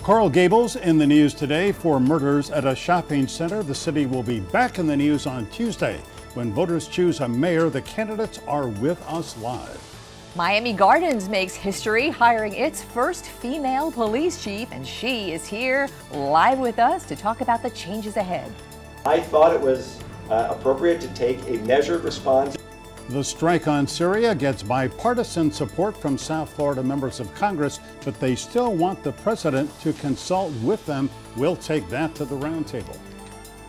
Coral Gables in the news today for murders at a shopping center. The city will be back in the news on Tuesday. When voters choose a mayor, the candidates are with us live. Miami Gardens makes history, hiring its first female police chief, and she is here live with us to talk about the changes ahead. I thought it was appropriate to take a measured response. The strike on Syria gets bipartisan support from South Florida members of Congress, but they still want the president to consult with them. We'll take that to the roundtable.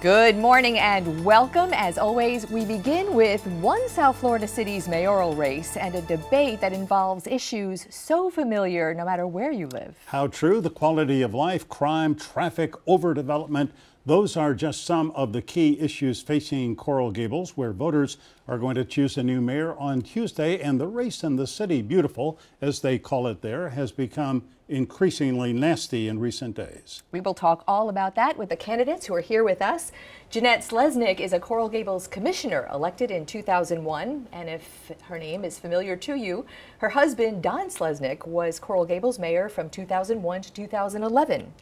Good morning and welcome. As always, we begin with one South Florida city's mayoral race and a debate that involves issues so familiar no matter where you live. How true? The quality of life, crime, traffic, overdevelopment. Those are just some of the key issues facing Coral Gables, where voters are going to choose a new mayor on Tuesday. And the race in the city, beautiful, as they call it there, has become increasingly nasty in recent days. We will talk all about that with the candidates who are here with us. Jeannett Slesnick is a Coral Gables commissioner elected in 2001. And if her name is familiar to you, her husband, Don Slesnick, was Coral Gables mayor from 2001 to 2011.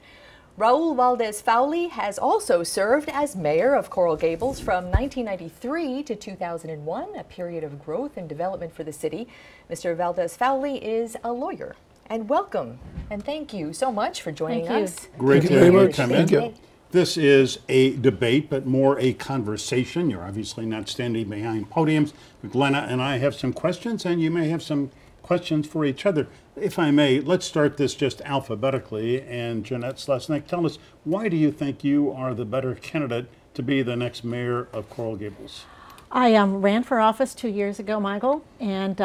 Raúl Valdés-Fauli has also served as mayor of Coral Gables from 1993 to 2001, a period of growth and development for the city. Mr. Valdés-Fauli is a lawyer. And welcome, and thank you so much for joining us. Great to have you come in. This is a debate, but more a conversation. You're obviously not standing behind podiums. But Glenna and I have some questions, and you may have some questions for each other. If I may, let's start this just alphabetically. And Jeannett Slesnick, tell us, why do you think you are the better candidate to be the next mayor of Coral Gables? I ran for office 2 years ago, Michael, and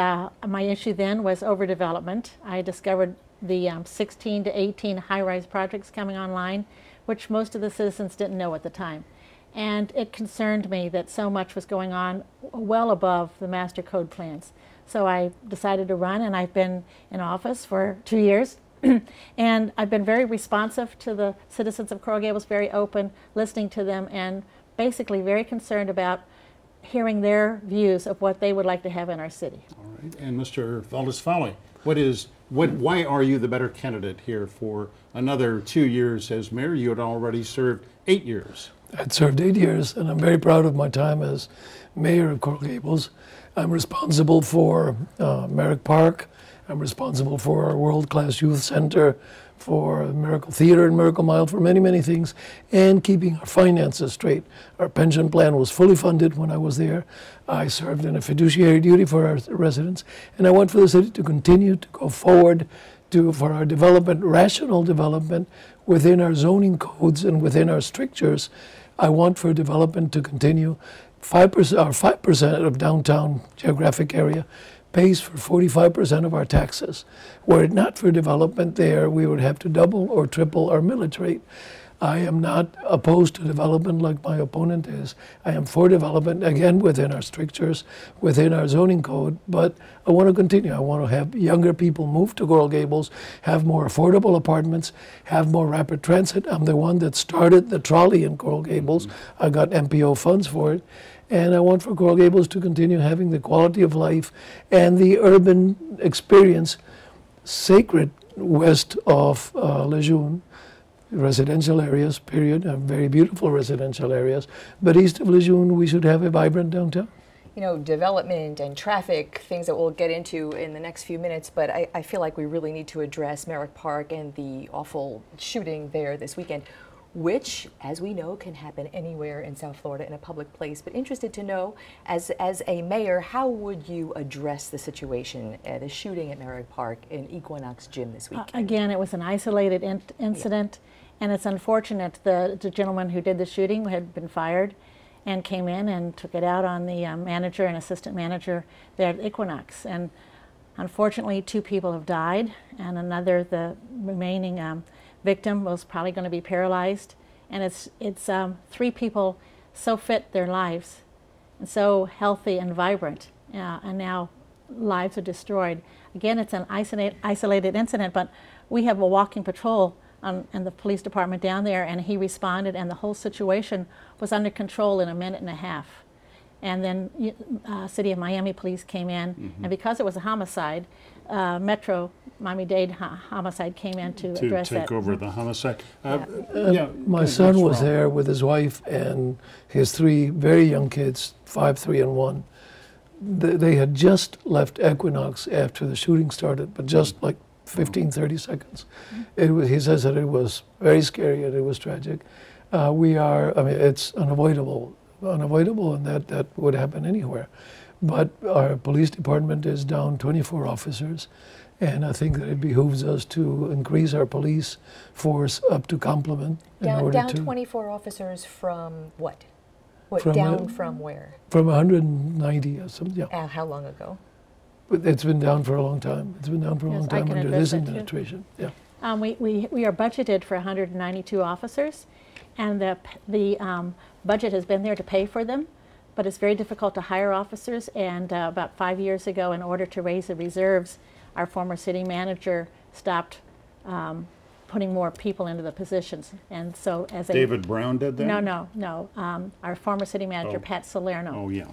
my issue then was overdevelopment. I discovered the 16 to 18 high-rise projects coming online, which most of the citizens didn't know at the time. And it concerned me that so much was going on well above the master code plans. So I decided to run, and I've been in office for 2 years. And I've been very responsive to the citizens of Coral Gables, very open, listening to them, and basically very concerned about hearing their views of what they would like to have in our city. All right, and Mr. Valdés-Fauli, why are you the better candidate here for another 2 years as mayor? You had already served 8 years. I'd served 8 years, and I'm very proud of my time as mayor of Coral Gables. I'm responsible for Merrick Park. I'm responsible for our world-class youth center, for Miracle Theater and Miracle Mile, for many, many things, and keeping our finances straight. Our pension plan was fully funded when I was there. I served in a fiduciary duty for our residents, and I want for the city to continue to go forward for our development, rational development within our zoning codes and within our strictures. I want for development to continue. 5% of downtown geographic area pays for 45% of our taxes. Were it not for development there, we would have to double or triple our millage rate. I am not opposed to development like my opponent is. I am for development, again, within our strictures, within our zoning code, but I want to continue. I want to have younger people move to Coral Gables, have more affordable apartments, have more rapid transit. I'm the one that started the trolley in Coral Gables. I got MPO funds for it. And I want for Coral Gables to continue having the quality of life and the urban experience sacred west of Lejeune. Residential areas, period, very beautiful residential areas. But east of Lejeune, we should have a vibrant downtown. You know, development and traffic, things that we'll get into in the next few minutes, but I feel like we really need to address Merrick Park and the awful shooting there this weekend, which, as we know, can happen anywhere in South Florida in a public place. But interested to know, as a mayor, how would you address the situation, the shooting at Merrick Park in Equinox Gym this weekend? Again, it was an isolated incident, and it's unfortunate the gentleman who did the shooting had been fired and came in and took it out on the manager and assistant manager there at Equinox. And unfortunately, 2 people have died, and the remaining victim was probably going to be paralyzed. And it's 3 people so fit their lives and so healthy and vibrant, and now lives are destroyed. Again, it's an isolated incident, but we have a walking patrol and the police department down there, and he responded, and the whole situation was under control in a minute and a half. And then City of Miami police came in, and because it was a homicide, Metro Miami-Dade homicide came in to address that. To take over the homicide. My son was there with his wife and his 3 very young kids, 5, 3, and 1. They had just left Equinox after the shooting started, but just like 15, 30 seconds. He says that it was very scary and it was tragic. I mean, it's unavoidable, and that would happen anywhere. But our police department is down 24 officers, and I think that it behooves us to increase our police force up to complement. Down 24 officers from what? From where? From 190 or something, yeah. How long ago? But it's been down for a long time. It's been down for a long time under this administration. Yeah. We are budgeted for 192 officers, and the budget has been there to pay for them, but it's very difficult to hire officers, and about 5 years ago, in order to raise the reserves, our former city manager stopped putting more people into the positions. And so as David Brown did that? No. Our former city manager, Pat Salerno. Oh, yeah.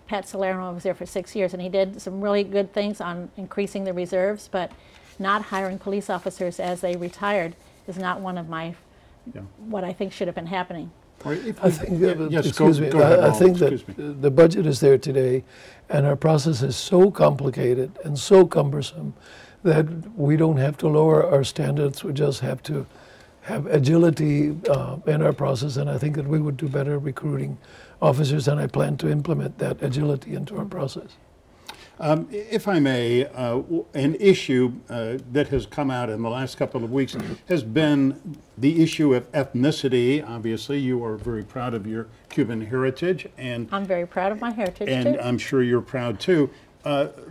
Pat Salerno was there for 6 years, and he did some really good things on increasing the reserves, but not hiring police officers as they retired is not one of my, what I think should have been happening. I think, I think that the budget is there today, and our process is so complicated and so cumbersome that we don't have to lower our standards. We just have to have agility in our process, and I think that we would do better recruiting officers, and I plan to implement that agility into our process. If I may, an issue that has come out in the last couple of weeks has been the issue of ethnicity. Obviously, you are very proud of your Cuban heritage, and I'm very proud of my heritage and too. I'm sure you're proud too.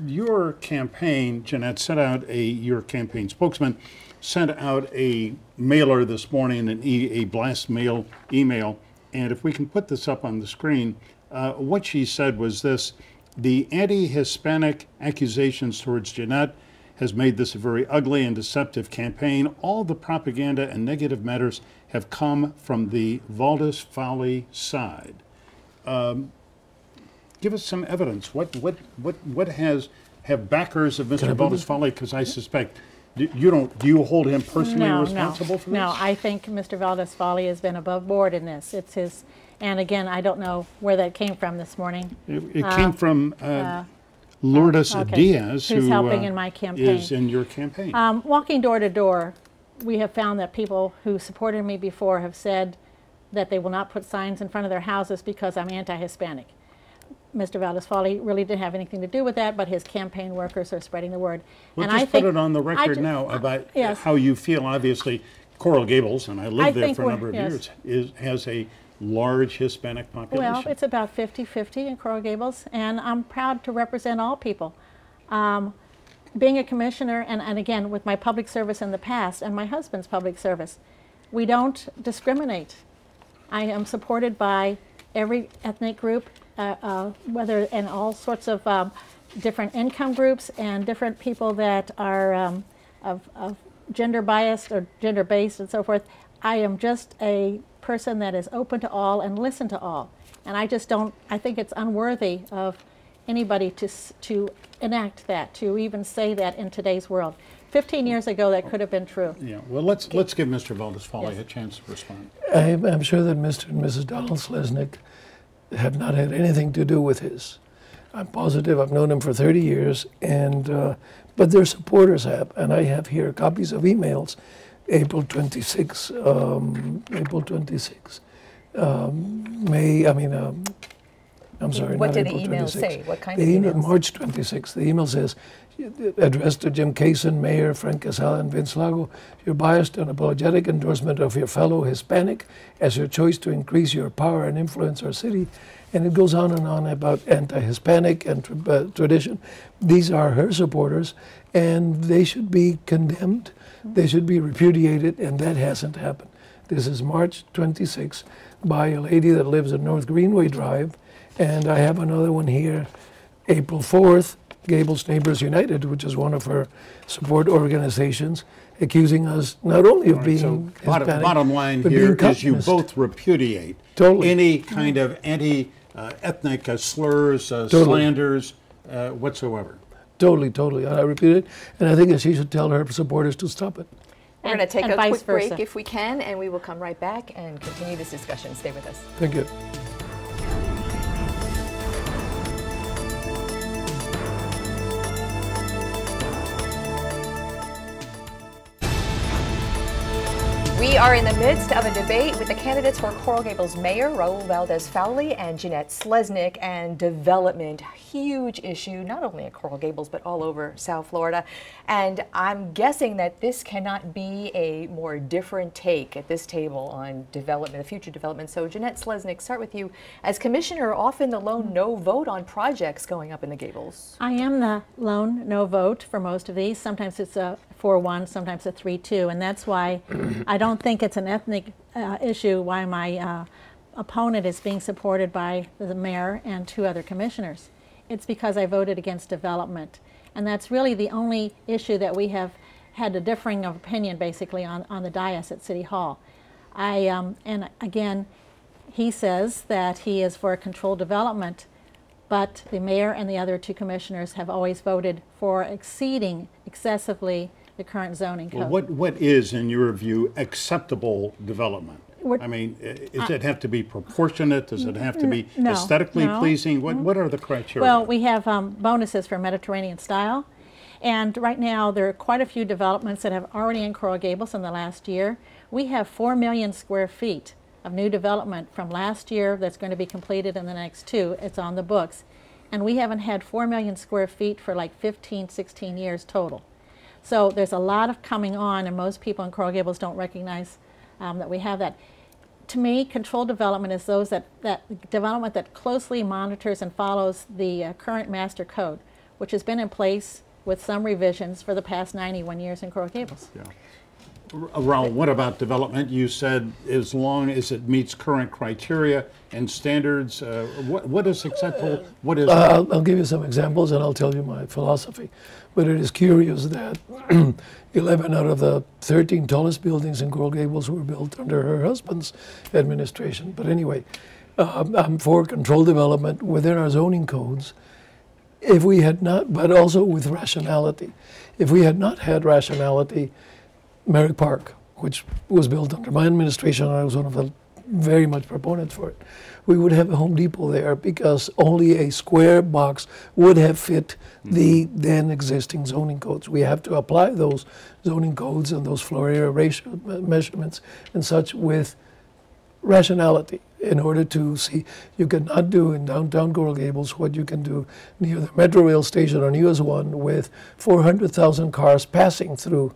Your campaign, Jeannett, sent out your campaign spokesman sent out a mailer this morning, a blast mail email, and if we can put this up on the screen, what she said was this: the anti-Hispanic accusations towards Jeannett has made this a very ugly and deceptive campaign. All the propaganda and negative matters have come from the Valdés-Fauli side. Give us some evidence. What have backers of Mr. Valdés-Fauli? Because I suspect do you hold him personally responsible for this? No, I think Mr. Valdés-Fauli has been above board in this. It's his. And again, I don't know where that came from this morning. It came from Lourdes Diaz, who's helping in my campaign. Is in your campaign. Walking door to door, we have found that people who supported me before have said that they will not put signs in front of their houses because I'm anti-Hispanic. Mr. Valdés-Fauli really didn't have anything to do with that, but his campaign workers are spreading the word. Well, just put it on the record now about how you feel. Obviously, Coral Gables, and I lived there for a number of years, has a large Hispanic population. Well, it's about 50-50 in Coral Gables, and I'm proud to represent all people. Being a commissioner, and again, with my public service in the past, and my husband's public service, we don't discriminate. I am supported by every ethnic group, whether in all sorts of different income groups and different people that are of gender biased or gender based and so forth. I am just a person that is open to all and listen to all. And I just don't, I think it's unworthy of anybody to enact that, to even say that in today's world. 15 years ago, that could have been true. Yeah, well, let's give Mr. Valdés-Fauli a chance to respond. I'm sure that Mr. and Mrs. Donald Slesnick have not had anything to do with his. I'm positive. I've known him for 30 years, and but their supporters have, and I have here copies of emails. April 26, April 26. I'm sorry, what not did April the email 26. say? What kind of emails? March 26. The email says, addressed to Jim Kaysen, Mayor Frank Casal, and Vince Lago, your biased and apologetic endorsement of your fellow Hispanic as your choice to increase your power and influence our city. And it goes on and on about anti-Hispanic and tradition. These are her supporters, and they should be condemned. They should be repudiated, and that hasn't happened. This is March 26 by a lady that lives at North Greenway Drive, and I have another one here, April 4th, Gables Neighbors United, which is one of her support organizations, accusing us not only of being Hispanic, bottom line here is you both repudiate any kind of anti-ethnic slurs, slanders whatsoever. Totally, totally. And I repeat it, and I think that she should tell her supporters to stop it. We're going to take and a vice quick break versa. if we can, and we will come right back and continue this discussion. Stay with us. Thank you. We are in the midst of a debate with the candidates for Coral Gables Mayor, Raúl Valdés-Fauli and Jeannett Slesnick, and development, huge issue, not only at Coral Gables, but all over South Florida. And I'm guessing that this cannot be a more different take at this table on development, the future development. So Jeannett Slesnick, start with you. As commissioner, often the lone no vote on projects going up in the Gables. I am the lone no vote for most of these. Sometimes it's a 4-1, sometimes a 3-2, and that's why I don't think it's an ethnic issue why my opponent is being supported by the mayor and 2 other commissioners. It's because I voted against development, and that's really the only issue that we have had a differing of opinion basically on the dais at City Hall. And again, he says that he is for controlled development, but the mayor and the other 2 commissioners have always voted for exceeding excessively the current zoning code. Well, what is, in your view, acceptable development? I mean, does it have to be proportionate? Does it have to be aesthetically pleasing? What are the criteria? Well, we have bonuses for Mediterranean style. And right now, there are quite a few developments that have already in Coral Gables in the last year. We have 4 million square feet of new development from last year that's going to be completed in the next 2. It's on the books. And we haven't had 4 million square feet for like 15, 16 years total. So there's a lot of coming on, and most people in Coral Gables don't recognize that we have that. To me, controlled development is those that development that closely monitors and follows the current master code, which has been in place with some revisions for the past 91 years in Coral Gables. Yeah. Raúl, what about development? You said as long as it meets current criteria and standards, what is acceptable? What is I'll give you some examples and I'll tell you my philosophy. But it is curious that 11 out of the 13 tallest buildings in Coral Gables were built under her husband's administration. But anyway, I'm for controlled development within our zoning codes. If we had not, but also with rationality. If we had not had rationality, Merrick Park, which was built under my administration, and I was one of the very much proponents for it, we would have a Home Depot there because only a square box would have fit the then existing zoning codes. We have to apply those zoning codes and those floor area ratio measurements and such with rationality in order to see you cannot do in downtown Coral Gables what you can do near the Metro Rail station on US 1 with 400,000 cars passing through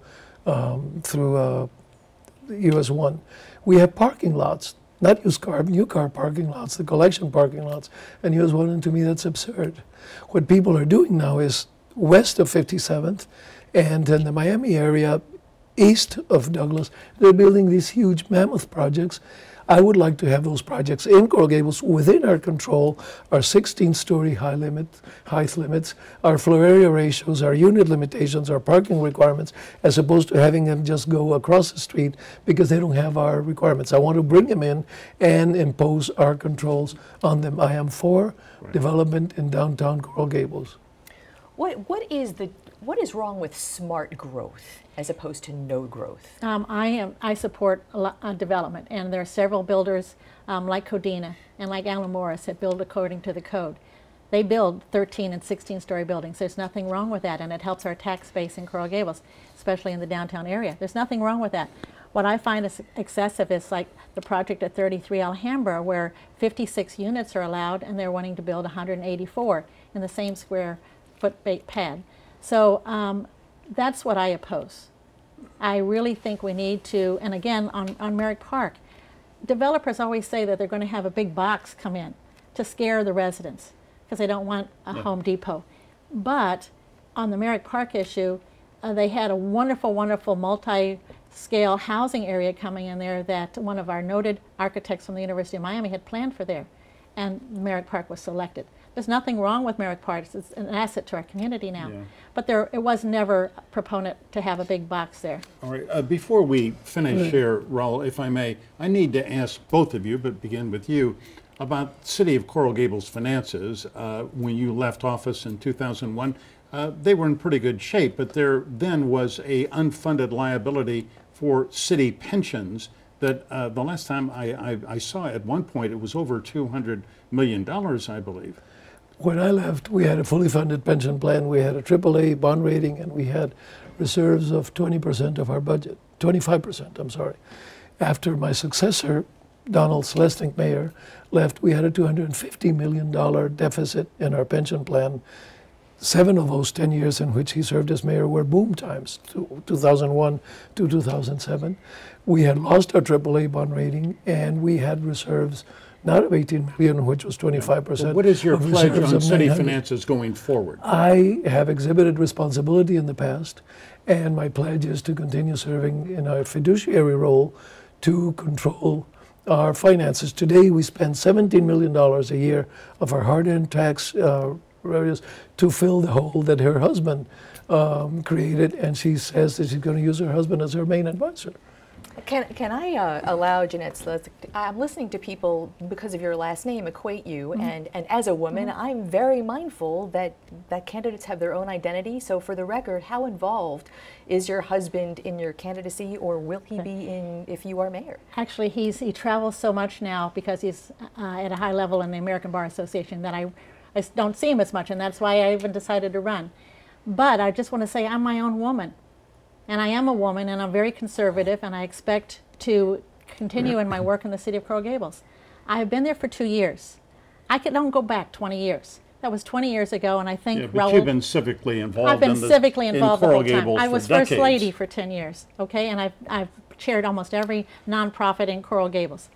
US 1. We have parking lots, not used car, new car parking lots, the collection parking lots, and US 1, and to me that's absurd. What people are doing now is west of 57th and in the Miami area, east of Douglas, they're building these huge mammoth projects. I would like to have those projects in Coral Gables within our control, our 16-story height limits, our floor area ratios, our unit limitations, our parking requirements, as opposed to having them just go across the street because they don't have our requirements. I want to bring them in and impose our controls on them. I am for development in downtown Coral Gables. What is wrong with smart growth as opposed to no growth? I support development, and there are several builders like Codina and like Alan Morris that build according to the code. They build 13 and 16-story buildings. There's nothing wrong with that, and it helps our tax base in Coral Gables, especially in the downtown area. There's nothing wrong with that. What I find is excessive is like the project at 33 Alhambra, where 56 units are allowed, and they're wanting to build 184 in the same square foot pad. So that's what I oppose. I really think we need to, and again, on Merrick Park, developers always say that they're going to have a big box come in to scare the residents because they don't want a Home Depot. But on the Merrick Park issue, they had a wonderful, wonderful multi-scale housing area coming in there that one of our noted architects from the University of Miami had planned for there, and Merrick Park was selected. There's nothing wrong with Merrick Park. It's an asset to our community now. Yeah. But it was never a proponent to have a big box there. All right. Before we finish here, Raúl, if I may, I need to ask both of you, but begin with you, about City of Coral Gables finances. When you left office in 2001, they were in pretty good shape, but there then was a unfunded liability for city pensions that the last time I saw at one point, it was over $200 million, I believe. When I left, we had a fully funded pension plan, we had a AAA bond rating, and we had reserves of 20% of our budget, 25%, I'm sorry. After my successor, Donald Slesnick, mayor, left, we had a $250 million deficit in our pension plan. 7 of those 10 years in which he served as mayor were boom times, 2001 to 2007. We had lost our AAA bond rating, and we had reserves not of 18 million, which was 25%. Well, what is your pledge on city 900. finances going forward? I have exhibited responsibility in the past, and my pledge is to continue serving in a fiduciary role to control our finances. Today, we spend $17 million a year of our hard-earned tax revenues to fill the hole that her husband created, and she says that she's going to use her husband as her main advisor. Can I allow Jeannett Slesnick? I'm listening to people, because of your last name, equate you, and as a woman, I'm very mindful that candidates have their own identity. So for the record, how involved is your husband in your candidacy, or will he be in if you are mayor? Actually, he travels so much now because he's at a high level in the American Bar Association that I don't see him as much, and that's why I even decided to run. But I just want to say I'm my own woman. And I am a woman, and I'm very conservative, and I expect to continue in my work in the city of Coral Gables. I have been there for 2 years. I don't go back 20 years. That was 20 years ago, and I think but Raúl... you've been civically involved. I've been civically involved the whole time. Gables I was for First decades. Lady for 10 years, okay? And I've chaired almost every nonprofit in Coral Gables.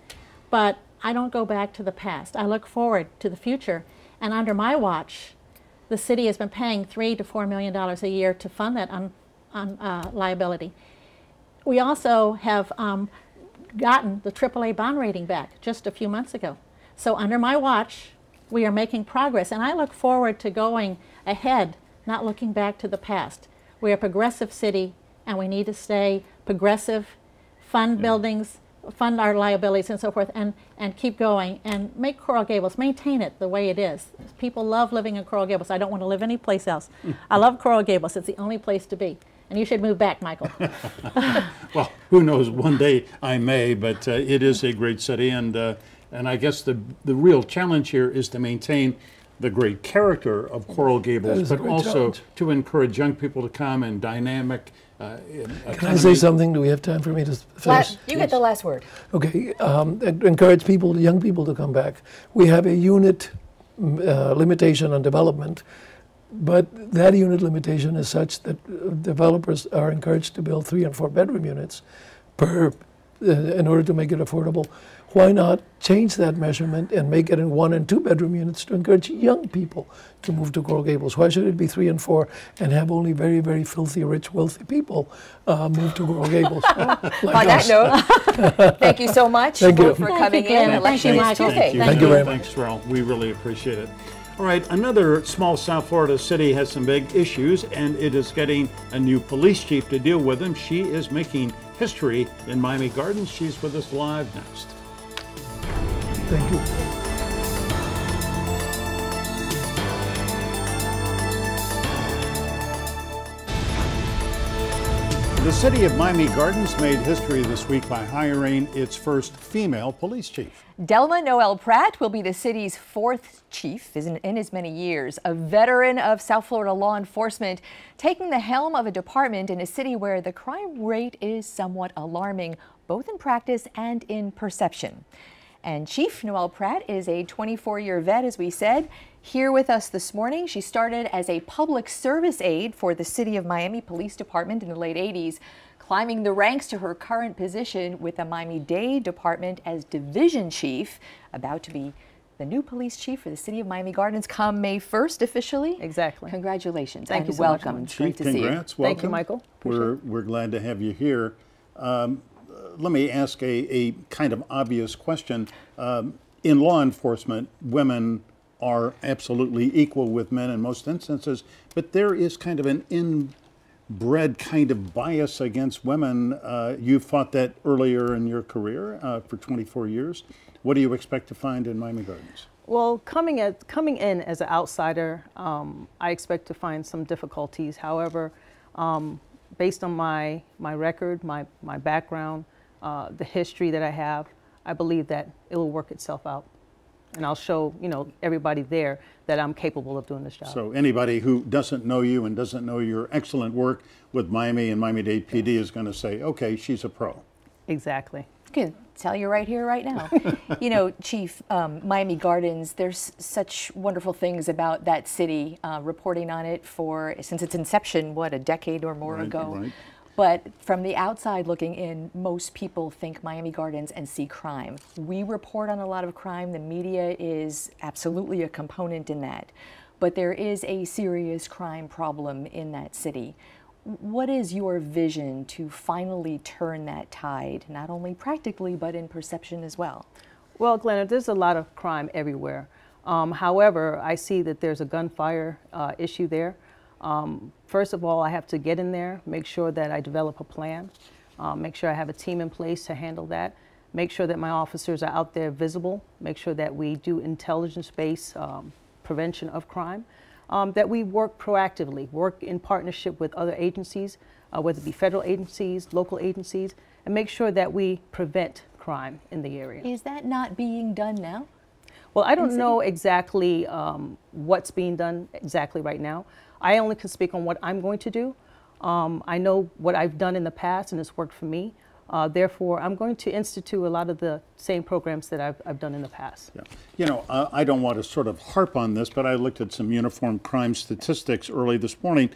But I don't go back to the past. I look forward to the future. And under my watch, the city has been paying $3 to $4 million a year to fund that liability. We also have gotten the AAA bond rating back just a few months ago. So under my watch, we are making progress, and I look forward to going ahead, not looking back to the past. We're a progressive city, and we need to stay progressive, fund buildings, fund our liabilities and so forth, and keep going and make Coral Gables, maintain it the way it is. People love living in Coral Gables. I don't want to live anyplace else. I love Coral Gables. It's the only place to be. And you should move back, Michael. Well, who knows? One day I may, but it is a great city, and I guess the real challenge here is to maintain the great character of Coral Gables, but also to encourage young people to come and dynamic. Can I say something? Do we have time for me to finish? You get the last word. Okay. Encourage people, young people, to come back. We have a unit limitation on development. But that unit limitation is such that developers are encouraged to build 3 and 4 bedroom units in order to make it affordable. Why not change that measurement and make it in 1 and 2 bedroom units to encourage young people to move to Coral Gables? Why should it be 3 and 4 and have only very, very filthy, rich, wealthy people move to Coral Gables? Like On that note, thank you so much for coming in. Thank you, Michael. Tuesday. Thank you very much. Thanks, Raúl. We really appreciate it. All right, another small South Florida city has some big issues, and it is getting a new police chief to deal with them. She is making history in Miami Gardens. She's with us live next. Thank you. The city of Miami Gardens made history this week by hiring its first female police chief. Delma Noel Pratt will be the city's 4th chief in as many years, a veteran of South Florida law enforcement, taking the helm of a department in a city where the crime rate is somewhat alarming, both in practice and in perception. And Chief Noel Pratt is a 24-year vet, as we said. Here with us this morning, she started as a public service aide for the City of Miami Police Department in the late 80s, climbing the ranks to her current position with the Miami-Dade Department as division chief, about to be the new police chief for the City of Miami Gardens come May 1st officially. Exactly. Congratulations. Thank you so welcome. much. It's great Chief, to see you. congrats. Welcome. Thank you, Michael. We're glad to have you here. Let me ask a kind of obvious question. In law enforcement, women are absolutely equal with men in most instances, but there is kind of an inbred kind of bias against women. You fought that earlier in your career for 24 years. What do you expect to find in Miami Gardens? Well, coming in as an outsider, I expect to find some difficulties. However, based on my record, my background, the history that I have, I believe that it will work itself out. And I'll show, everybody there that I'm capable of doing this job. So anybody who doesn't know you and doesn't know your excellent work with Miami and Miami-Dade PD is going to say, okay, she's a pro. Exactly. Good. Tell you right here, right now. Chief, Miami Gardens, there's such wonderful things about that city, reporting on it since its inception, a decade or more ago. Right. But from the outside looking in, most people think Miami Gardens and see crime. We report on a lot of crime. The media is absolutely a component in that. But there is a serious crime problem in that city. What is your vision to finally turn that tide, not only practically, but in perception as well? Well, Glenna, there's a lot of crime everywhere. However, I see that there's a gunfire issue there. First of all, I have to get in there, make sure that I develop a plan, make sure I have a team in place to handle that, make sure that my officers are out there visible, make sure that we do intelligence-based prevention of crime, that we work proactively, work in partnership with other agencies, whether it be federal agencies, local agencies, and make sure that we prevent crime in the area. Is that not being done now? Well, I don't know exactly what's being done exactly right now. I only can speak on what I'm going to do. I know what I've done in the past and it's worked for me. Therefore, I'm going to institute a lot of the same programs that I've done in the past. Yeah. I don't want to sort of harp on this, but I looked at some uniform crime statistics early this morning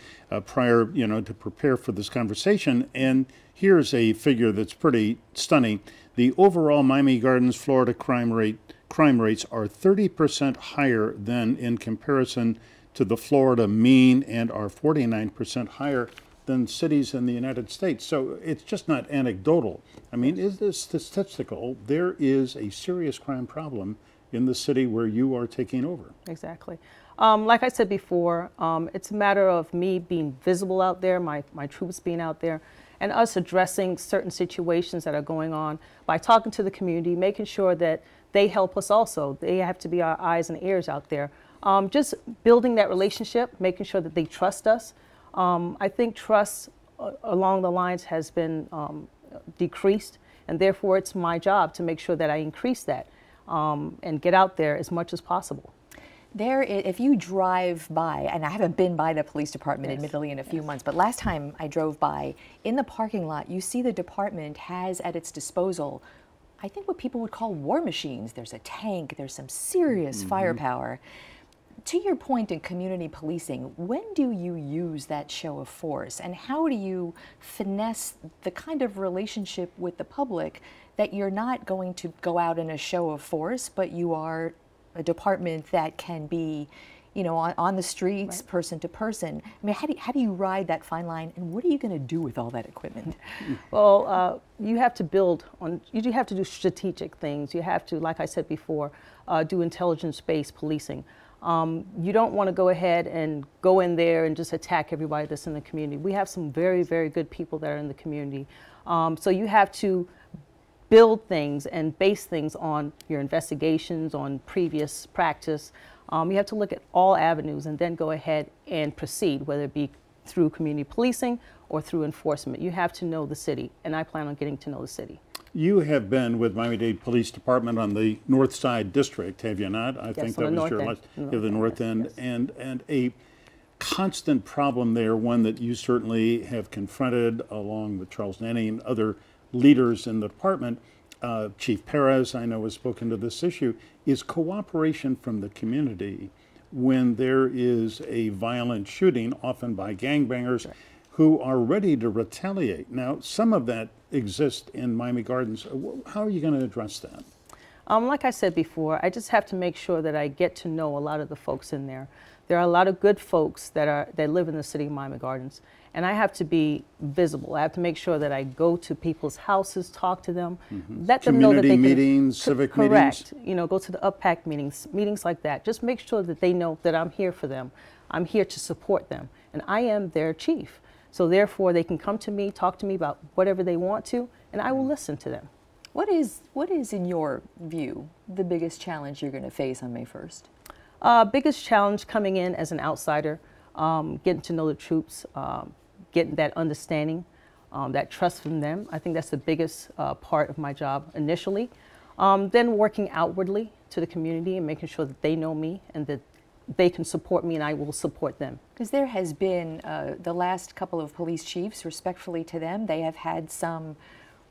prior, to prepare for this conversation. And here's a figure that's pretty stunning. The overall Miami Gardens, Florida crime rates are 30% higher than in comparison to the Florida mean and are 49% higher than cities in the United States. So it's just not anecdotal. I mean, it is statistical. There is a serious crime problem in the city where you are taking over. Exactly. Like I said before, it's a matter of me being visible out there, my troops being out there, and us addressing certain situations that are going on by talking to the community, making sure that they help us also. They have to be our eyes and ears out there. Just building that relationship, making sure that they trust us. I think trust along the lines has been decreased, and therefore it's my job to make sure that I increase that and get out there as much as possible. If you drive by, and I haven't been by the police department admittedly in a few months, but last time I drove by, in the parking lot, you see the department has at its disposal, I think what people would call war machines. There's a tank, there's some serious firepower. To your point in community policing, when do you use that show of force, and how do you finesse the kind of relationship with the public that you're not going to go out in a show of force, but you are a department that can be, on the streets, person to person? I mean, how do you ride that fine line, and what are you going to do with all that equipment? Well, you have to you have to do strategic things. You have to, like I said before, do intelligence-based policing. You don't want to go ahead and go in there and just attack everybody that's in the community. We have some very, very good people that are in the community. So you have to build things and base things on your investigations, on previous practice. You have to look at all avenues and then go ahead and proceed, whether it be through community policing or through enforcement. You have to know the city, and I plan on getting to know the city. You have been with Miami-Dade Police Department on the North Side District, have you not? I think that was your last, the North End, and a constant problem there, one that you certainly have confronted along with Charles Nenny and other leaders in the department. Chief Perez, I know, has spoken to this issue, is cooperation from the community when there is a violent shooting, often by gangbangers, who are ready to retaliate. Now, some of that exists in Miami Gardens. How are you going to address that? Like I said before, I just have to make sure that I get to know a lot of the folks in there. There are a lot of good folks that live in the city of Miami Gardens, and I have to be visible. I have to make sure that I go to people's houses, talk to them, let them know that they can. Community meetings, civic meetings? Correct. Go to the UPPAC meetings like that. Just make sure that they know that I'm here for them. I'm here to support them, and I am their chief. So therefore, they can come to me, talk to me about whatever they want to, and I will listen to them. What is, in your view, the biggest challenge you're going to face on May 1st? Biggest challenge coming in as an outsider, getting to know the troops, getting that understanding, that trust from them. I think that's the biggest part of my job initially. Then working outwardly to the community and making sure that they know me and that they can support me and I will support them. Because there has been, the last couple of police chiefs, respectfully to them, they have had some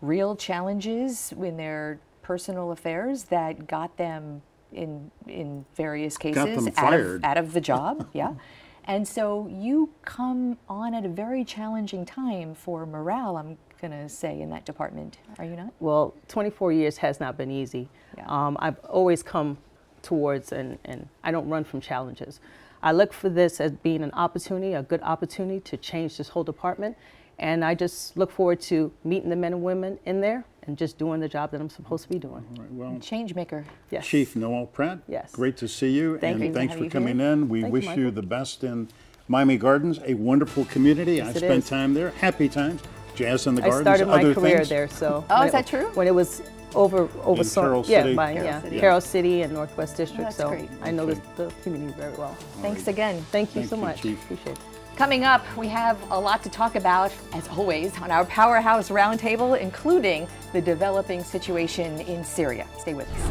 real challenges in their personal affairs that got them in various cases out of the job. Yeah. And so you come on at a very challenging time for morale, I'm going to say, in that department. Are you not? Well, 24 years has not been easy. Yeah. I've always come towards, and I don't run from challenges. I look for this as being an opportunity, a good opportunity to change this whole department. And I just look forward to meeting the men and women in there and just doing the job that I'm supposed to be doing. All right, well, change maker. Yes. Chief Noel Pratt, yes. Great to see you. Thank you. Thanks for coming in. We wish you the best in Miami Gardens, a wonderful community. Yes, I spent time there, happy times, jazz in the gardens, I started my career things. there, so. Oh, is that true? When it was over Carroll City. Carroll City and Northwest District, that's so great. I know the community very well. Thanks again. Thank you so you, much. Chief. Appreciate it. Coming up, we have a lot to talk about, as always, on our Powerhouse Roundtable, including the developing situation in Syria. Stay with us.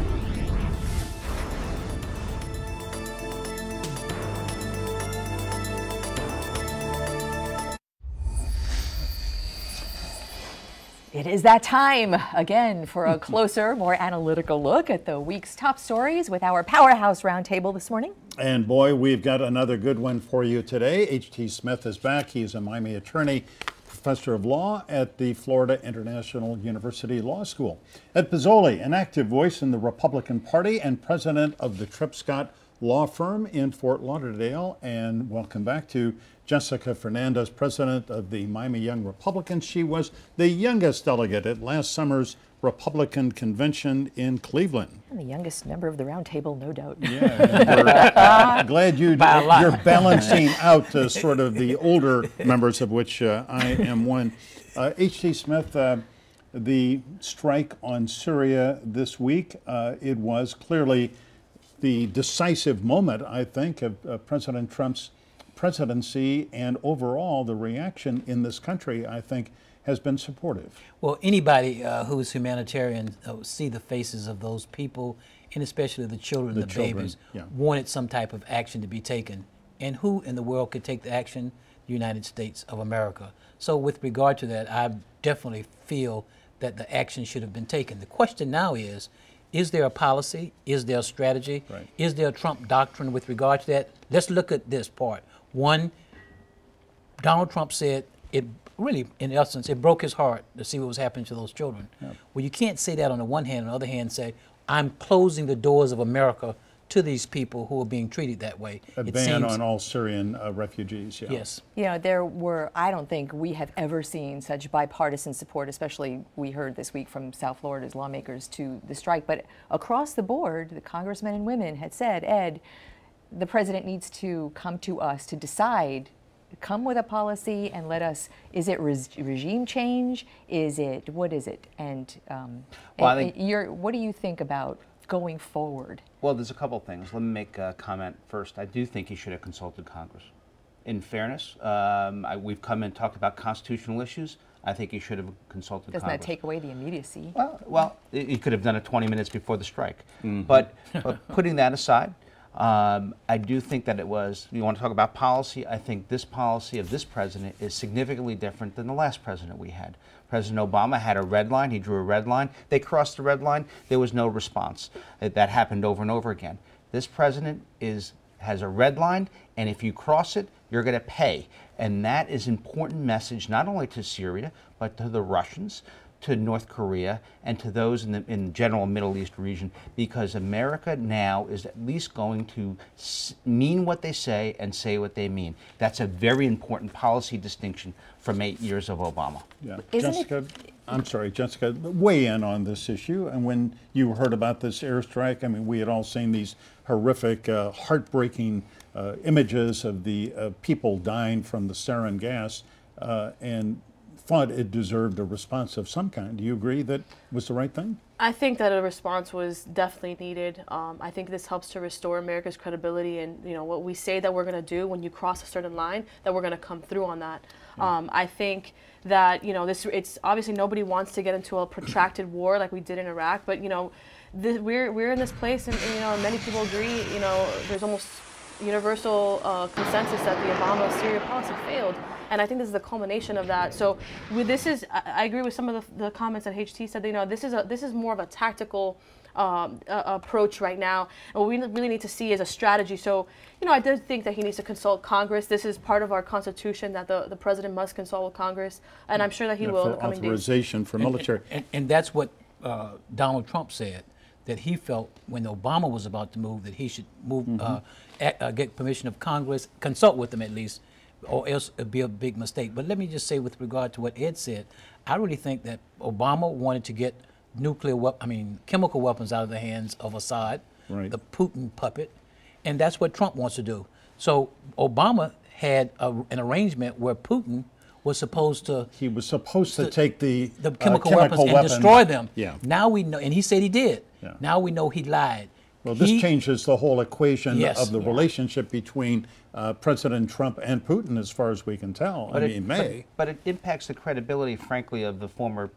It is that time again for a closer, more analytical look at the week's top stories with our Powerhouse Roundtable this morning. And boy, we've got another good one for you today. H.T. Smith is back. He's a Miami attorney, professor of law at the Florida International University Law School. Ed Pizzoli, an active voice in the Republican Party and president of the Tripp Scott Law Firm in Fort Lauderdale. And welcome back to Jessica Fernandez, president of the Miami Young Republicans. She was the youngest delegate at last summer's Republican convention in Cleveland. And the youngest member of the roundtable, no doubt. Yeah, we're glad you're balancing out sort of the older members, of which I am one. H.T. Smith, the strike on Syria this week, it was clearly the decisive moment, I think, of President Trump's presidency, and overall the reaction in this country, I think, has been supportive. Well, anybody who's humanitarian see the faces of those people, and especially the children, the babies, wanted some type of action to be taken. And who in the world could take the action? The United States of America. So with regard to that, I definitely feel that the action should have been taken. The question now is there a policy? Is there a strategy? Right. Is there a Trump doctrine with regard to that? Let's look at this part. One, Donald Trump said it really, in essence, it broke his heart to see what was happening to those children. Yep. Well, you can't say that on the one hand. On the other hand, say, I'm closing the doors of America to these people who are being treated that way. A ban on all Syrian refugees, yeah. Yes. You know, there were, I don't think we have ever seen such bipartisan support, especially we heard this week from South Florida's lawmakers to the strike. But across the board, the congressmen and women had said, Ed, the president needs to come to us to decide, come with a policy and let us, is it regime change? Is it, what is it? And, what do you think about going forward? Well, there's a couple things. Let me make a comment first. I do think he should have consulted Congress. In fairness, we've come and talked about constitutional issues. I think he should have consulted Congress. Doesn't that take away the immediacy? Well, he could have done it 20 minutes before the strike. Mm-hmm. But putting that aside, I do think that it was, you want to talk about policy, I think this policy of this president is significantly different than the last president we had. President Obama had a red line, he drew a red line, they crossed the red line, there was no response. That happened over and over again. This president has a red line, and if you cross it, you're going to pay. And that is an important message not only to Syria, but to the Russians, to North Korea, and to those in the general Middle East region, because America now is at least going to mean what they say and say what they mean. That's a very important policy distinction from 8 years of Obama. Yeah, Jessica, I'm sorry, Jessica, weigh in on this issue. And when you heard about this airstrike, I mean, we had all seen these horrific, heartbreaking images of the people dying from the sarin gas, and thought it deserved a response of some kind. Do you agree that was the right thing? I think that a response was definitely needed. I think this helps to restore America's credibility, and what we say that we're going to do when you cross a certain line, that we're going to come through on that. I think that it's obviously nobody wants to get into a protracted war like we did in Iraq, but we're in this place, and many people agree. There's almost universal consensus that the Obama-Syria policy failed. And I think this is the culmination of that. So I agree with some of the comments that HT said. This is more of a tactical approach right now. And what we really need to see is a strategy. So, I did think that he needs to consult Congress. This is part of our Constitution that the president must consult with Congress. And I'm sure that he will in the coming days. Authorization for military. And that's what Donald Trump said, that he felt when Obama was about to move, that he should move, get permission of Congress, consult with them at least, or else it'd be a big mistake. But let me just say, with regard to what Ed said, I really think that Obama wanted to get chemical weapons out of the hands of Assad, the Putin puppet, and that's what Trump wants to do. So Obama had an arrangement where Putin was supposed to... He was supposed to take the chemical weapons and destroy them. Yeah. Now we know, and he said he did. Yeah. Now we know he lied. Well, this changes the whole equation of the relationship between President Trump and Putin, as far as we can tell. But it impacts the credibility, frankly, of the former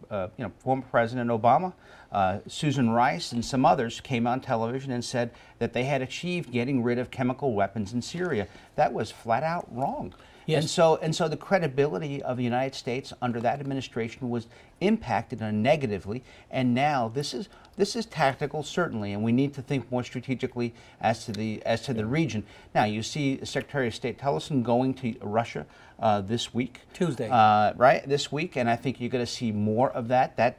President Obama. Susan Rice and some others came on television and said that they had achieved getting rid of chemical weapons in Syria. That was flat out wrong. Yes. And so the credibility of the United States under that administration was impacted negatively, and now this is tactical, certainly, and we need to think more strategically as to the region. Now, you see Secretary of State Tillerson going to Russia this week, Tuesday, right? This week, and I think you're going to see more of that.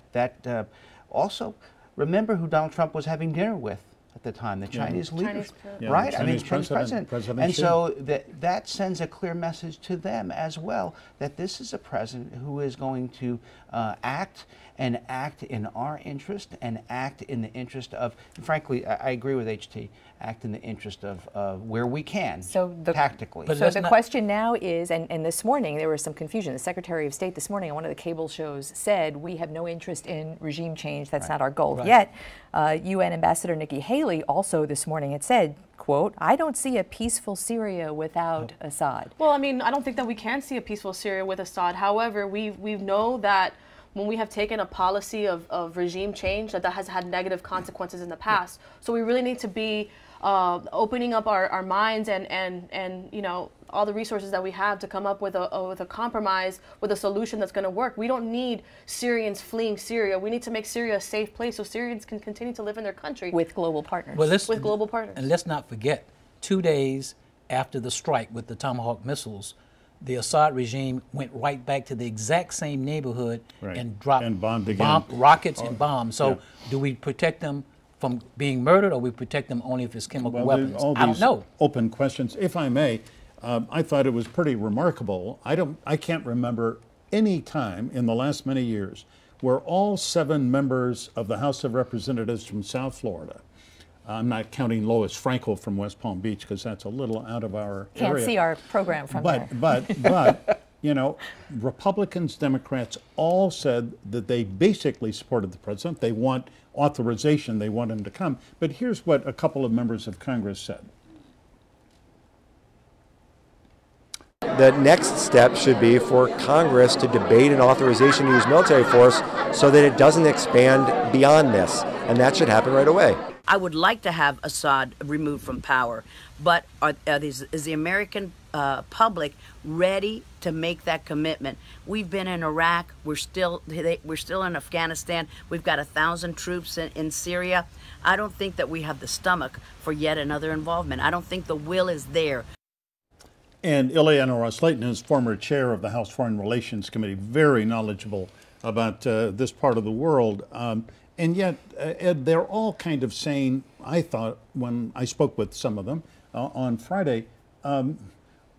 Also, remember who Donald Trump was having dinner with at the time, the Chinese leaders, right? Chinese president. And so that sends a clear message to them as well, that this is a president who is going to act in our interest and act in the interest of, frankly, I agree with HT, act in the interest of where we can, tactically. So the question now is, and this morning there was some confusion. The Secretary of State this morning on one of the cable shows said, we have no interest in regime change. That's not our goal. Yet, UN Ambassador Nikki Haley also this morning had said, quote, I don't see a peaceful Syria without Assad. Well, I mean, I don't think that we can see a peaceful Syria with Assad. However, we know that when we have taken a policy of regime change, that has had negative consequences in the past. So we really need to be opening up our minds and all the resources that we have to come up with a compromise, with a solution that's going to work. We don't need Syrians fleeing Syria. We need to make Syria a safe place so Syrians can continue to live in their country. With global partners. Well, with global partners. And let's not forget, 2 days after the strike with the Tomahawk missiles, the Assad regime went right back to the exact same neighborhood and dropped rockets and bombs. So do we protect them from being murdered, or we protect them only if it's chemical weapons? I don't know. Open questions. If I may, I thought it was pretty remarkable. I can't remember any time in the last many years where all 7 members of the House of Representatives from South Florida, I'm not counting Lois Frankel from West Palm Beach because that's a little out of our area. Can't see our program from there. But Republicans, Democrats all said that they basically supported the president. They want authorization. They want him to come. But here's what a couple of members of Congress said. The next step should be for Congress to debate an authorization to use military force so that it doesn't expand beyond this. And that should happen right away. I would like to have Assad removed from power, but is the American public ready to make that commitment? We've been in Iraq. We're still in Afghanistan. We've got 1,000 troops in Syria. I don't think that we have the stomach for yet another involvement. I don't think the will is there. And Ileana Ros-Lehtinen is former chair of the House Foreign Relations Committee, very knowledgeable about this part of the world. And yet, Ed, they're all kind of saying, I thought when I spoke with some of them on Friday,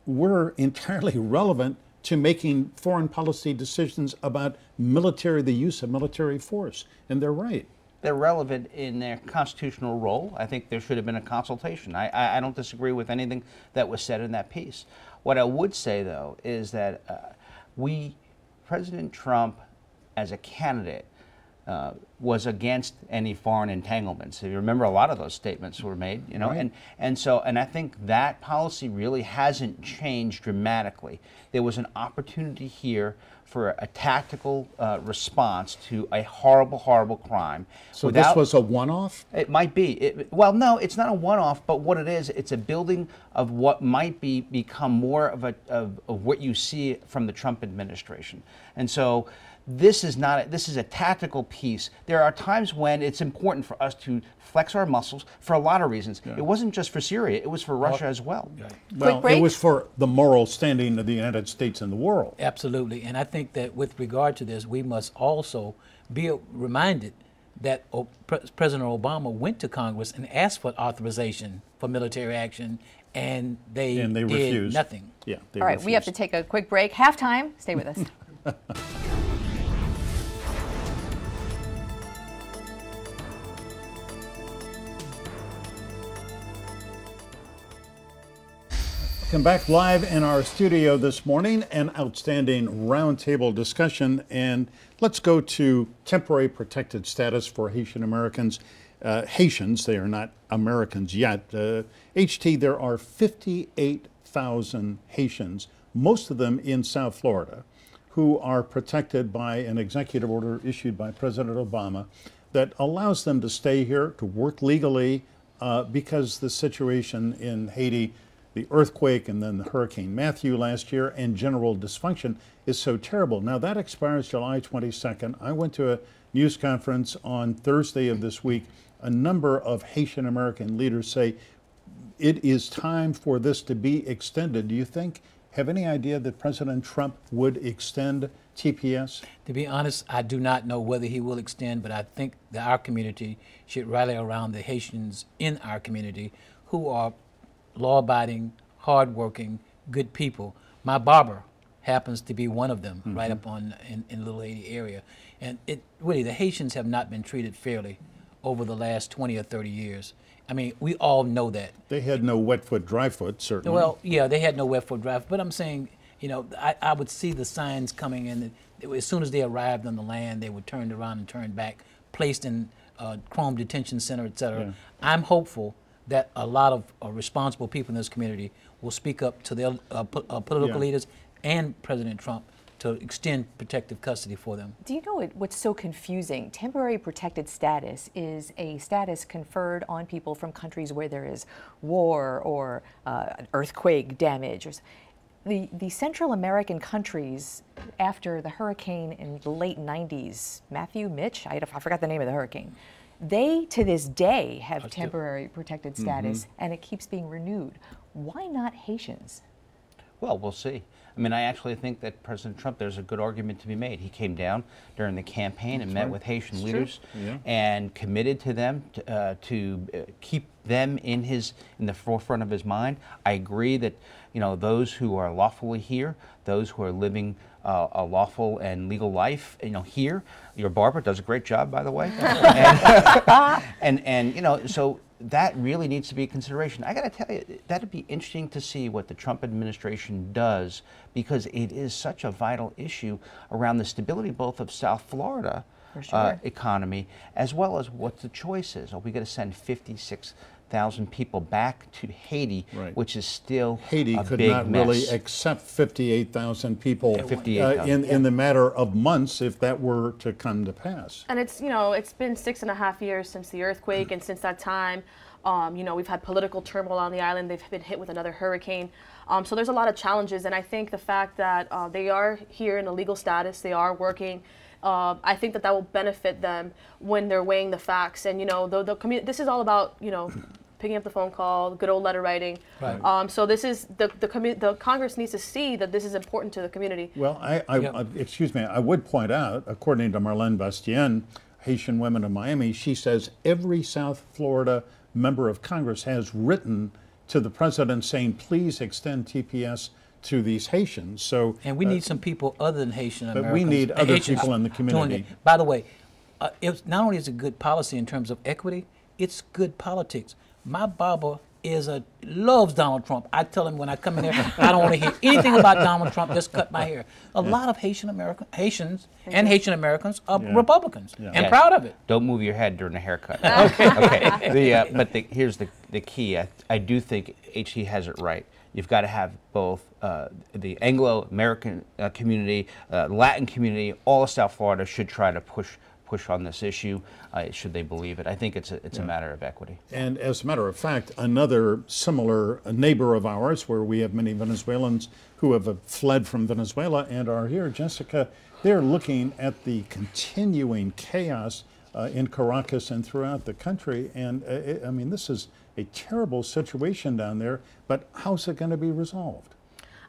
we're entirely relevant to making foreign policy decisions about the use of military force. And they're right. They're relevant in their constitutional role. I think there should have been a consultation. I don't disagree with anything that was said in that piece. What I would say, though, is that President Trump, as a candidate, was against any foreign entanglements. If you remember, a lot of those statements were made, you know, Right. and I think that policy really hasn't changed dramatically. There was an opportunity here for a tactical response to a horrible, horrible crime. So this was a one-off? It might be. Well, no, it's not a one-off, but what it is, it's a building of what might become more of what you see from the Trump administration. And so this is a tactical piece. There are times when it's important for us to flex our muscles for a lot of reasons. Yeah. It wasn't just for Syria, it was for Russia as well. Well, it was for the moral standing of the United States in the world. Absolutely. And I think that with regard to this, we must also be reminded that President Obama went to Congress and asked for authorization for military action, and they did refused. Nothing. Yeah, all right, we have to take a quick break. Halftime. Stay with us. Welcome back live in our studio this morning, an outstanding roundtable discussion, and let's go to temporary protected status for Haitian Americans. Haitians, they are not Americans yet. HT, there are 58,000 Haitians, most of them in South Florida, who are protected by an executive order issued by President Obama that allows them to stay here, to work legally, because the situation in Haiti, the earthquake and then the Hurricane Matthew last year, and general dysfunction is so terrible. Now that expires July 22nd. I went to a news conference on Thursday of this week. A number of Haitian American leaders say it is time for this to be extended. Do you have any idea that President Trump would extend TPS? To be honest, I do not know whether he will extend, but I think that our community should rally around the Haitians in our community who are law-abiding, hard-working, good people. My barber happens to be one of them, right up in Little Haiti area. And really, the Haitians have not been treated fairly over the last 20 or 30 years. I mean, we all know that. They had no wet foot, dry foot, certainly. Well, yeah, they had no wet foot, dry foot. But I'm saying, you know, I would see the signs coming in. As soon as they arrived on the land, they were turned around and turned back, placed in Chrome Detention Center, et cetera. Yeah. I'm hopeful that a lot of responsible people in this community will speak up to their political leaders and President Trump to extend protective custody for them. Do you know what's so confusing? Temporary protected status is a status conferred on people from countries where there is war or earthquake damage. The Central American countries, after the hurricane in the late 90s, Mitch, I forgot the name of the hurricane, they, to this day, have temporary protected status, and it keeps being renewed. Why not Haitians? Well, we'll see. I mean, I actually think that President Trump, there's a good argument to be made. He came down during the campaign and met with Haitian leaders and committed to them to keep them in the forefront of his mind. I agree that, you know, those who are lawfully here, those who are living a lawful and legal life, you know, here. Your barber does a great job, by the way. and you know, so that really needs to be a consideration. I got to tell you, that'd be interesting to see what the Trump administration does, because it is such a vital issue around the stability both of South Florida economy, as well as what the choice is. Are we going to send 56,000 people back to Haiti, which is still Haiti a could big not mess. really accept 58,000 people in the matter of months if that were to come to pass. And it's, you know, it's been 6.5 years since the earthquake, and since that time, you know, we've had political turmoil on the island. They've been hit with another hurricane. So there's a lot of challenges, and I think the fact that they are here in a legal status, they are working, I think that will benefit them when they're weighing the facts. And, you know, this is all about, you know, picking up the phone call, good old letter writing. Right. So this is the Congress needs to see that this is important to the community. Well, excuse me, I would point out, according to Marlene Bastien, Haitian Women of Miami, she says every South Florida member of Congress has written to the president saying, please extend TPS to these Haitians. So, and we need some people other than Haitian Americans. But we need other people in the community. By the way, not only is it good policy in terms of equity, it's good politics. My barber loves Donald Trump. I tell him when I come in here, I don't want to hear anything about Donald Trump. Just cut my hair. A lot of Haitians and Haitian Americans are Republicans and proud of it. Don't move your head during the haircut. Okay. But here's the key. I do think HT has it right. You've got to have both the Anglo-American community, Latin community, all of South Florida should try to push on this issue, should they believe it. I think it's a matter of equity. And as a matter of fact, another similar neighbor of ours, where we have many Venezuelans who have fled from Venezuela and are here, Jessica, they're looking at the continuing chaos in Caracas and throughout the country. And I mean, this is a terrible situation down there, but how's it going to be resolved?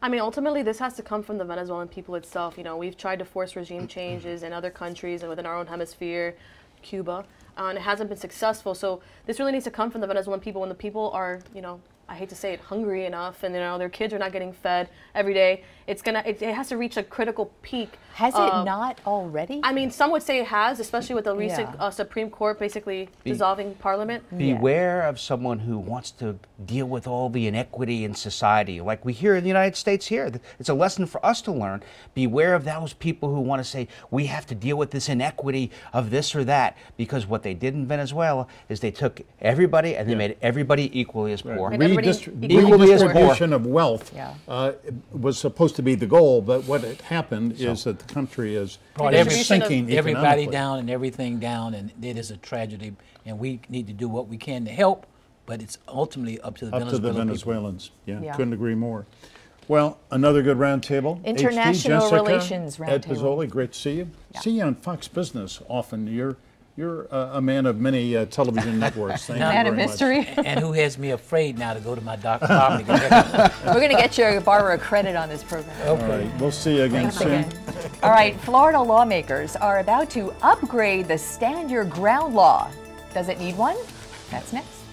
I mean, ultimately, this has to come from the Venezuelan people itself. You know, we've tried to force regime changes in other countries and within our own hemisphere, Cuba, and it hasn't been successful. So this really needs to come from the Venezuelan people. When the people are, you know, I hate to say it, hungry enough, and you know their kids are not getting fed every day, it has to reach a critical peak. Has it not already? I mean, some would say it has, especially with the recent Supreme Court basically dissolving Parliament. Beware of someone who wants to deal with all the inequity in society, like we hear in the United States here. It's a lesson for us to learn. Beware of those people who want to say, we have to deal with this inequity of this or that, because what they did in Venezuela is they took everybody and they made everybody equally as poor. Redistribution of wealth was supposed to be the goal, but what had happened is that the country is sinking everybody down and everything down, and it is a tragedy, and we need to do what we can to help, but it's ultimately up to the Venezuelans. Couldn't agree more. Well, another good roundtable. International Relations Roundtable. Ed Pizzoli, great to see you. See you on Fox Business often. You're a man of many television networks. Thank you man very of mystery. much. And who has me afraid now to go to my doctor. We're going to get you, Barbara, credit on this program. Okay. All right. We'll see you again soon. All right. Florida lawmakers are about to upgrade the Stand Your Ground law. Does it need one? That's next.